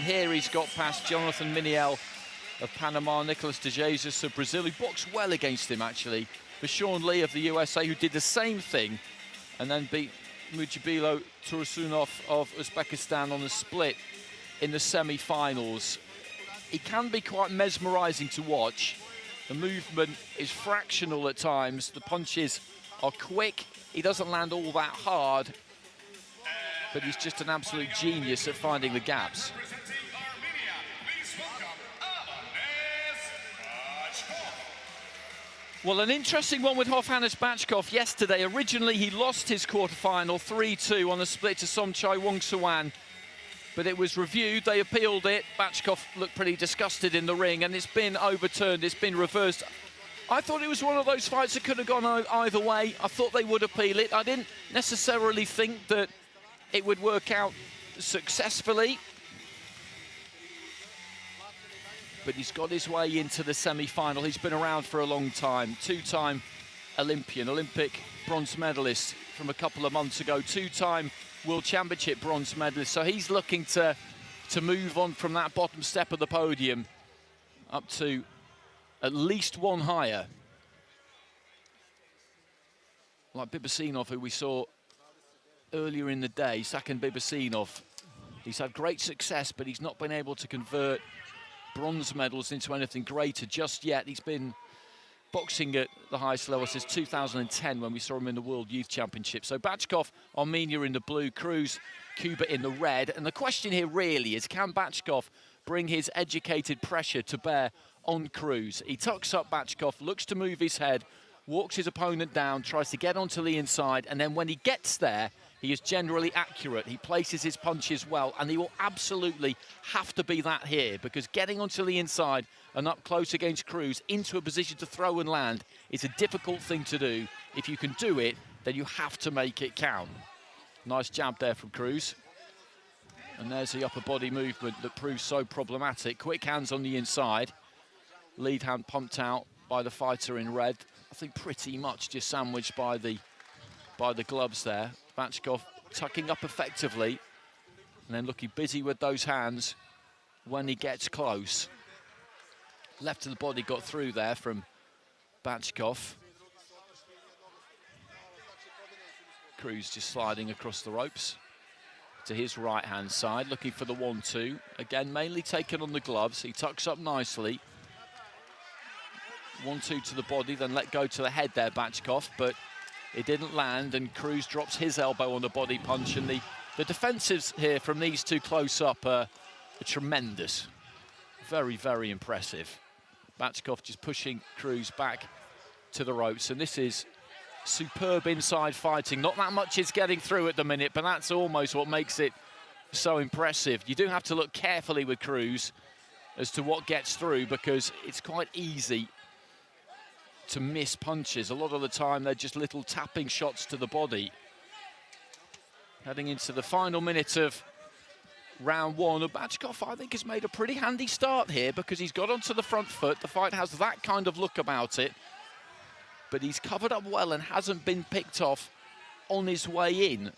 here he's got past Jonathan Miniel of Panama, Nicolas de Jesus of Brazil, who boxed well against him, actually. For Sean Lee of the USA, who did the same thing, and then beat Mujibilo Tursunov of Uzbekistan on the split in the semi-finals. He can be quite mesmerising to watch. The movement is fractional at times. The punches are quick. He doesn't land all that hard, but he's just an absolute genius at finding the gaps. Well, an interesting one with Hovhannes BACHKOV yesterday. Originally, he lost his quarterfinal 3-2 on a split to Somchai Wongsuwan, but it was reviewed. They appealed it. BACHKOV looked pretty disgusted in the ring, and it's been overturned. It's been reversed. I thought it was one of those fights that could have gone either way. I thought they would appeal it. I didn't necessarily think that it would work out successfully. But he's got his way into the semi-final. He's been around for a long time. Two-time Olympian, Olympic bronze medalist from a couple of months ago. Two-time World Championship bronze medalist. So he's looking to move on from that bottom step of the podium up to at least one higher. Like Bibasinov, who we saw earlier in the day, Sakin Bibasinov. He's had great success, but he's not been able to convert bronze medals into anything greater just yet. He's been boxing at the highest level since 2010 when we saw him in the World Youth Championship. So BACHKOV, Armenia in the blue, CRUZ, Cuba in the red. And the question here really is, can BACHKOV bring his educated pressure to bear on CRUZ? He tucks up BACHKOV, looks to move his head, walks his opponent down, tries to get onto the inside, and then when he gets there, he is generally accurate. He places his punches well, and he will absolutely have to be that here, because getting onto the inside and up close against CRUZ into a position to throw and land is a difficult thing to do. If you can do it, then you have to make it count. Nice jab there from CRUZ. And there's the upper body movement that proves so problematic. Quick hands on the inside. Lead hand pumped out by the fighter in red. I think pretty much just sandwiched by the gloves there. BACHKOV tucking up effectively and then looking busy with those hands when he gets close. Left of the body got through there from BACHKOV. CRUZ just sliding across the ropes to his right-hand side, looking for the 1-2. Again, mainly taken on the gloves. He tucks up nicely. 1-2 to the body, then let go to the head there, BACHKOV, but it didn't land, and CRUZ drops his elbow on the body punch, and the defensives here from these two close-up are tremendous. Very, very impressive. BACHKOV just pushing CRUZ back to the ropes, and this is superb inside fighting. Not that much is getting through at the minute, but that's almost what makes it so impressive. You do have to look carefully with CRUZ as to what gets through, because it's quite easy to miss punches. A lot of the time, they're just little tapping shots to the body. Heading into the final minute of round one, BACHKOV, I think, has made a pretty handy start here because he's got onto the front foot. The fight has that kind of look about it, but he's covered up well and hasn't been picked off on his way in.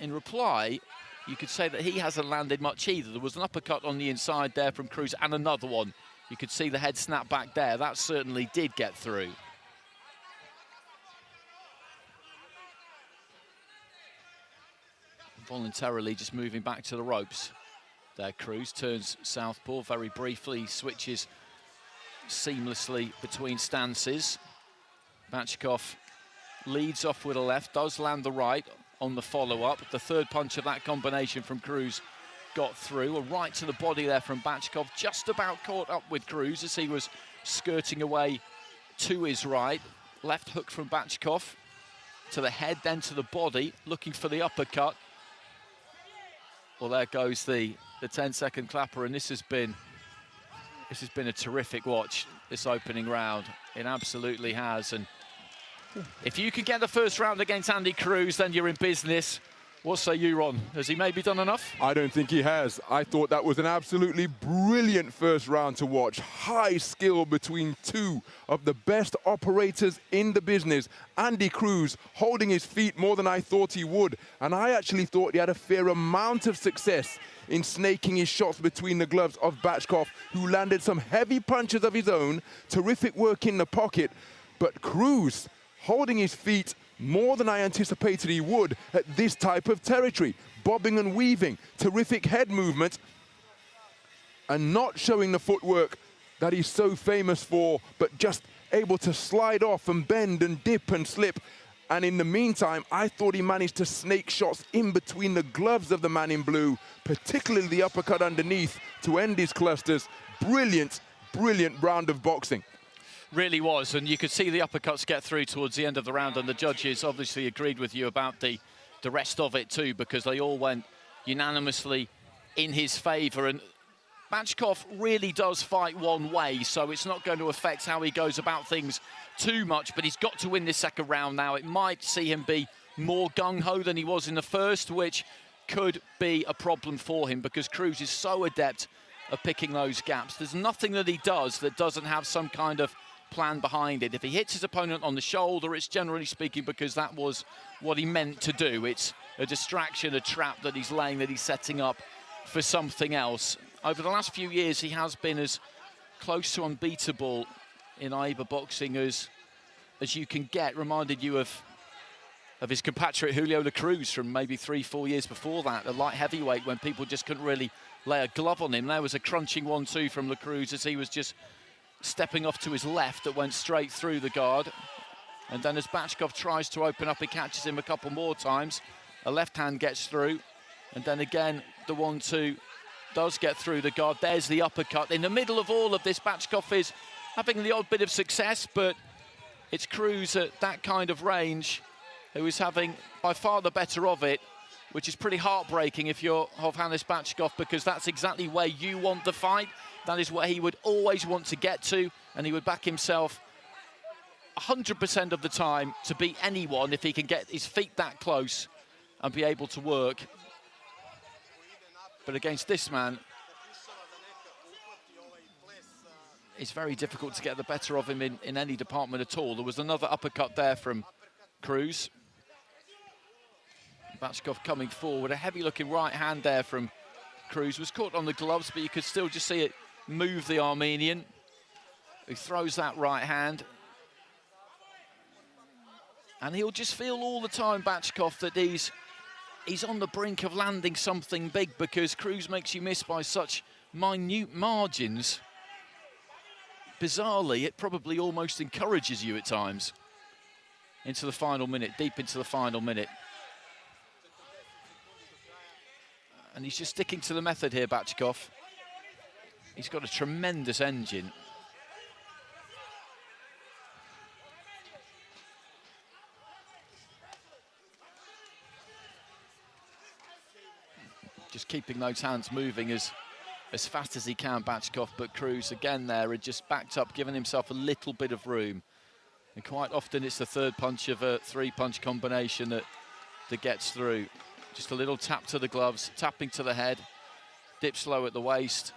In reply, you could say that he hasn't landed much either. There was an uppercut on the inside there from CRUZ and another one. You could see the head snap back there. That certainly did get through. Voluntarily just moving back to the ropes. There, CRUZ turns southpaw very briefly, switches seamlessly between stances. BACHKOV leads off with a left, does land the right on the follow-up. The third punch of that combination from CRUZ got through. A right to the body there from BACHKOV, just about caught up with CRUZ as he was skirting away to his right. Left hook from BACHKOV to the head, then to the body, looking for the uppercut. Well, there goes the 10-second clapper, and this has been a terrific watch, this opening round. It absolutely has, and if you can get the first round against Andy CRUZ, then you're in business. What say you, Ron? Has he maybe done enough? I don't think he has. I thought that was an absolutely brilliant first round to watch. High skill between two of the best operators in the business. Andy CRUZ holding his feet more than I thought he would. And I actually thought he had a fair amount of success in snaking his shots between the gloves of BACHKOV, who landed some heavy punches of his own. Terrific work in the pocket, but CRUZ holding his feet more than I anticipated he would at this type of territory. Bobbing and weaving, terrific head movement, and not showing the footwork that he's so famous for, but just able to slide off and bend and dip and slip. And in the meantime, I thought he managed to snake shots in between the gloves of the man in blue, particularly the uppercut underneath to end his clusters. Brilliant, brilliant round of boxing. Really was, and you could see the uppercuts get through towards the end of the round, and the judges obviously agreed with you about the rest of it too, because they all went unanimously in his favour. And BACHKOV really does fight one way, so it's not going to affect how he goes about things too much, but he's got to win this second round now. It might see him be more gung-ho than he was in the first, which could be a problem for him because CRUZ is so adept at picking those gaps. There's nothing that he does that doesn't have some kind of plan behind it. If he hits his opponent on the shoulder, it's generally speaking because that was what he meant to do. It's a distraction, a trap that he's laying, that he's setting up for something else. Over the last few years, he has been as close to unbeatable in AIBA boxing as you can get. Reminded you of his compatriot Julio La Cruz from maybe 3-4 years before that, a light heavyweight, when people just couldn't really lay a glove on him. There was a crunching 1-2 from La Cruz as he was just stepping off to his left that went straight through the guard. And then as BACHKOV tries to open up, he catches him a couple more times. A left hand gets through, and then again the 1-2 does get through the guard. There's the uppercut. In the middle of all of this, BACHKOV is having the odd bit of success, but it's CRUZ at that kind of range who is having by far the better of it, which is pretty heartbreaking if you're Hovhannes BACHKOV, because that's exactly where you want the fight. That is where he would always want to get to, and he would back himself 100% of the time to beat anyone if he can get his feet that close and be able to work. But against this man, it's very difficult to get the better of him in any department at all. There was another uppercut there from CRUZ. BACHKOV coming forward, a heavy-looking right hand there from CRUZ. Was caught on the gloves, but you could still just see it move the Armenian, who throws that right hand. And he'll just feel all the time, BACHKOV, that he's on the brink of landing something big, because CRUZ makes you miss by such minute margins. Bizarrely, it probably almost encourages you at times into the final minute, deep into the final minute. And he's just sticking to the method here, BACHKOV. He's got a tremendous engine. Just keeping those hands moving as fast as he can, BACHKOV, but CRUZ again there had just backed up, giving himself a little bit of room. And quite often it's the third punch of a three-punch combination that gets through. Just a little tap to the gloves, tapping to the head, dip slow at the waist.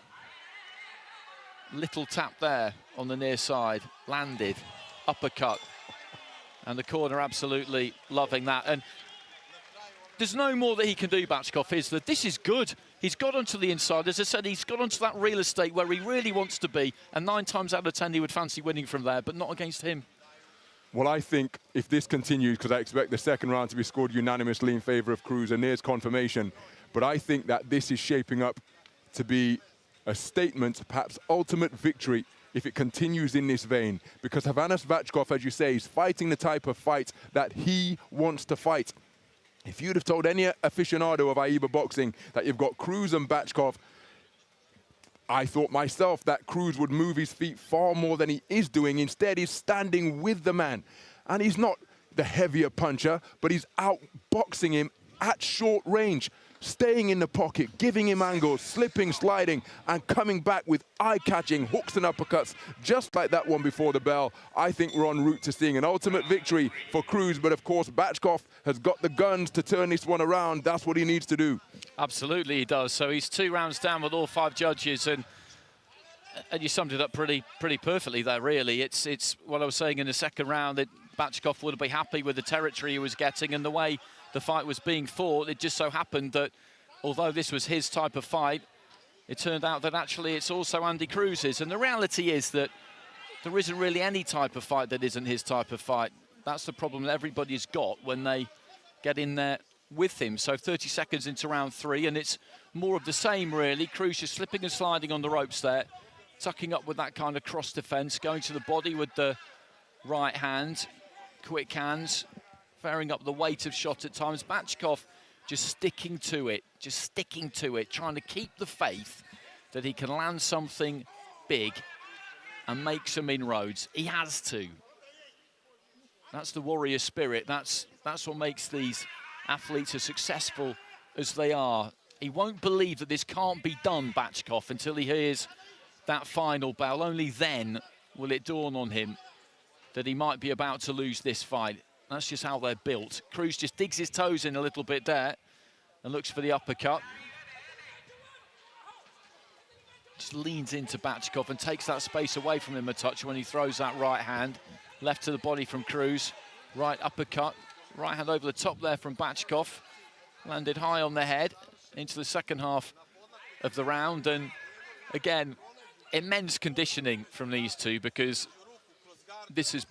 Little tap there on the near side, landed, uppercut. And the corner absolutely loving that. And there's no more that he can do, BACHKOV, is that this is good. He's got onto the inside. As I said, he's got onto that real estate where he really wants to be. And 9 times out of 10, he would fancy winning from there, but not against him. Well, I think if this continues, because I expect the second round to be scored unanimously in favour of CRUZ, and there's confirmation, but I think that this is shaping up to be a statement, perhaps ultimate victory, if it continues in this vein. Because Hovhannes BACHKOV, as you say, is fighting the type of fight that he wants to fight. If you'd have told any aficionado of AIBA boxing that you've got CRUZ and BACHKOV, I thought myself that CRUZ would move his feet far more than he is doing. Instead, he's standing with the man. And he's not the heavier puncher, but he's outboxing him at short range, staying in the pocket, giving him angles, slipping, sliding, and coming back with eye-catching hooks and uppercuts, just like that one before the bell. I think we're en route to seeing an ultimate victory for CRUZ, but of course, BACHKOV has got the guns to turn this one around. That's what he needs to do. Absolutely, he does. So he's 2 rounds down with all 5 judges, and you summed it up pretty perfectly there, really. It's what I was saying in the second round, that BACHKOV would be happy with the territory he was getting and the way the fight was being fought. It just so happened that although this was his type of fight, it turned out that actually it's also Andy Cruz's. And the reality is that there isn't really any type of fight that isn't his type of fight. That's the problem that everybody's got when they get in there with him. So 30 seconds into round 3, and it's more of the same, really. Cruz just slipping and sliding on the ropes there, tucking up with that kind of cross defense, going to the body with the right hand, quick hands, faring up the weight of shot at times. BACHKOV just sticking to it, trying to keep the faith that he can land something big and make some inroads. He has to. That's the warrior spirit. That's what makes these athletes as successful as they are. He won't believe that this can't be done, BACHKOV, until he hears that final bell. Only then will it dawn on him that he might be about to lose this fight. That's just how they're built. Cruz just digs his toes in a little bit there and looks for the uppercut. Just leans into BACHKOV and takes that space away from him a touch when he throws that right hand. Left to the body from Cruz. Right uppercut. Right hand over the top there from BACHKOV. Landed high on the head into the second half of the round. And again, immense conditioning from these two, because this has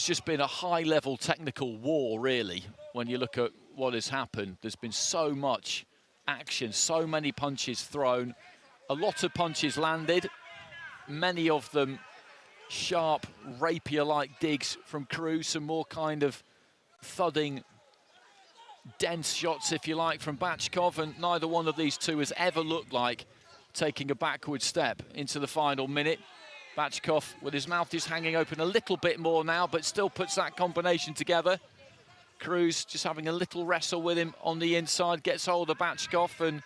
just been a high-level technical war, really, when you look at what has happened. There's been so much action, so many punches thrown, a lot of punches landed, many of them sharp, rapier-like digs from Cruz, some more kind of thudding, dense shots, if you like, from BACHKOV, and neither one of these two has ever looked like taking a backward step into the final minute. BACHKOV with his mouth just hanging open a little bit more now, but still puts that combination together. Cruz just having a little wrestle with him on the inside, gets hold of BACHKOV and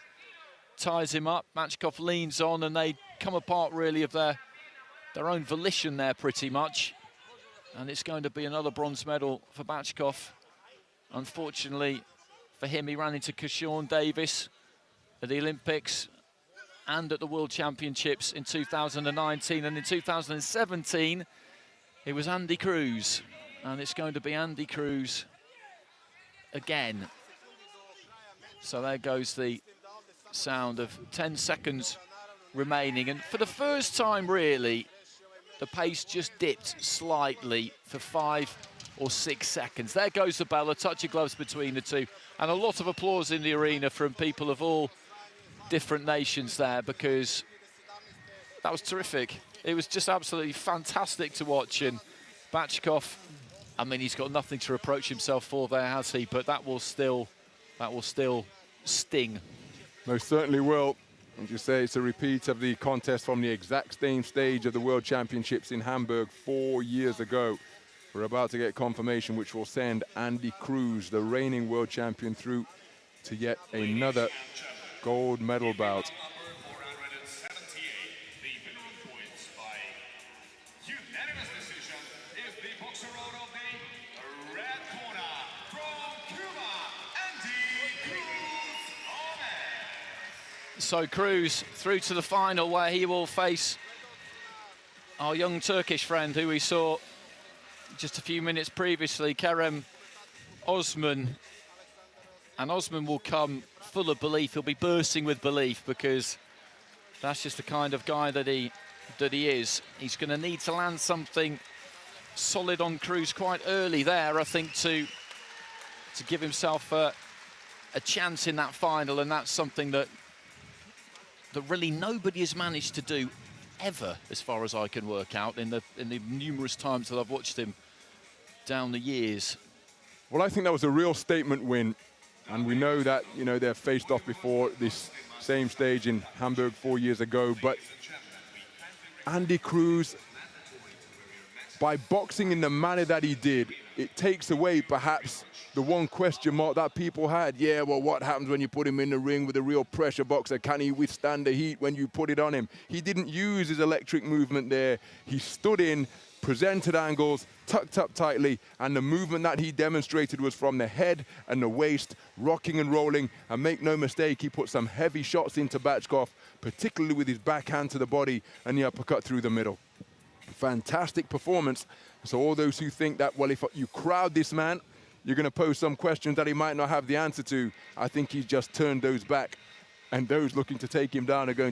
ties him up. BACHKOV leans on, and they come apart really of their own volition there pretty much. And it's going to be another bronze medal for BACHKOV. Unfortunately for him, he ran into Kershawn Davis at the Olympics and at the World Championships in 2019, and in 2017 it was Andy Cruz, and it's going to be Andy Cruz again. So there goes the sound of 10 seconds remaining, and for the first time really the pace just dipped slightly for 5 or 6 seconds. There goes the bell, a touch of gloves between the two, and a lot of applause in the arena from people of all different nations there, because that was terrific. It was just absolutely fantastic to watch. And BACHKOV, I mean, he's got nothing to reproach himself for there, has he? But that will still sting. Most certainly will. As you say, it's a repeat of the contest from the exact same stage of the World Championships in Hamburg 4 years ago. We're about to get confirmation which will send Andy Cruz, the reigning world champion, through to yet another gold medal bout. So Cruz through to the final, where he will face our young Turkish friend who we saw just a few minutes previously, Kerem Osman. And Osman will come full of belief. He'll be bursting with belief, because that's just the kind of guy that he is. He's going to need to land something solid on Cruz quite early there, I think, to give himself a chance in that final, and that's something that really nobody has managed to do ever, as far as I can work out, in the numerous times that I've watched him down the years. Well, I think that was a real statement win, and we know that, you know, they've faced off before this same stage in Hamburg 4 years ago, but Andy Cruz, by boxing in the manner that he did, it takes away perhaps the one question mark that people had. Yeah, well, what happens when you put him in the ring with a real pressure boxer? Can he withstand the heat when you put it on him? He didn't use his electric movement there. He stood in, presented angles, tucked up tightly, and the movement that he demonstrated was from the head and the waist, rocking and rolling. And make no mistake, he put some heavy shots into BACHKOV, particularly with his backhand to the body and the uppercut through the middle. Fantastic performance. So all those who think that, well, if you crowd this man, you're going to pose some questions that he might not have the answer to. I think he's just turned those back, and those looking to take him down are going